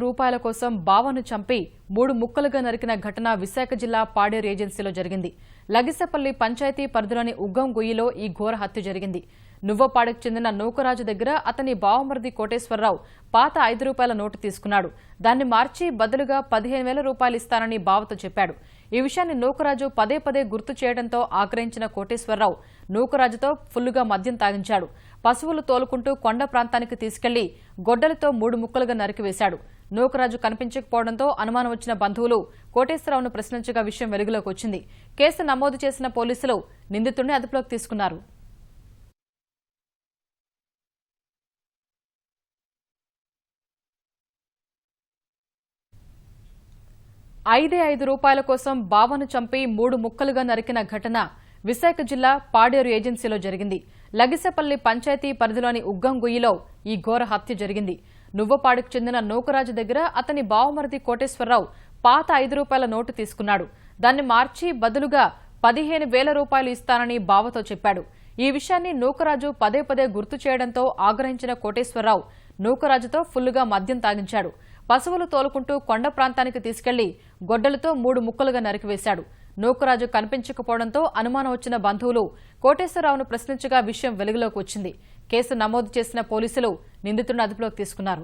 రూపాయల కోసం బావను చంపి 3 ముక్కలుగా నరికిన ఘటన విశాఖ జిల్లా పాడేరు ఏజెన్సీలో జరిగింది. లగిసపల్లి పంచాయతీ పరిధిలోని ఉగ్గం గుయ్యిలో ఈ ఘోర హత్య జరిగింది. నువ్వపాడుకు చెందిన నూకరాజు దగ్గర అతని బావమరిది కోటేశ్వరరావు పాత రూపాయల నోటు తీసుకున్నాడు. దాన్ని మార్చి బదులుగా 15,000 రూపాయలు ఇస్తానని బావతో చెప్పాడు. ఈ విషయాన్ని నూకరాజు పదే గుర్తు చేయడంతో ఆగ్రహించిన కోటేశ్వరరావు నూకరాజుతో ఫుల్లుగా మద్యం తాగించాడు. పశువులు తోలుకుంటూ కొండ ప్రాంతానికి తీసుకెళ్లి గొడ్డలితో 3 ముక్కలుగా నరికివేశాడు. నూకరాజు కనిపించకపోవడంతో అనుమానం వచ్చిన బంధువులు కోటేశ్వరరావును ప్రశ్నించగా విషయం వెలుగులోకి వచ్చింది. కేసు నమోదు చేసిన పోలీసులు నిందితుడిని అదుపులోకి తీసుకున్నారు. రూపాయల కోసం బావను చంపి 3 ముక్కలుగా నరికిన ఘటన విశాఖ జిల్లా పాడేరు ఏజెన్సీలో జరిగింది. లగిసపల్లి పంచాయతీ పరిధిలోని ఉగ్గం గుయ్యిలో ఈ ఘోర హత్య జరిగింది. నువ్వపాడుకు చెందిన నూకరాజు దగ్గర అతని బావమరిది కోటేశ్వరరావు పాత రూపాయల నోటు తీసుకున్నాడు. దాన్ని మార్చి బదులుగా 15,000 రూపాయలు ఇస్తానని బావతో చెప్పాడు. ఈ విషయాన్ని నూకరాజు పదే గుర్తు చేయడంతో ఆగ్రహించిన కోటేశ్వరరావు నూకరాజుతో ఫుల్లుగా మద్యం తాగించాడు. పశువులు తోలుకుంటూ కొండ ప్రాంతానికి తీసుకెళ్లి గొడ్డలతో 3 ముక్కలుగా నరికివేశాడు. నూకరాజు కనిపించకపోవడంతో అనుమానం వచ్చిన బంధువులు కోటేశ్వరరావును ప్రశ్నించగా విషయం వెలుగులోకి వచ్చింది. కేసు నమోదు చేసిన పోలీసులు నిందితుడిని అదుపులోకి తీసుకున్నారు.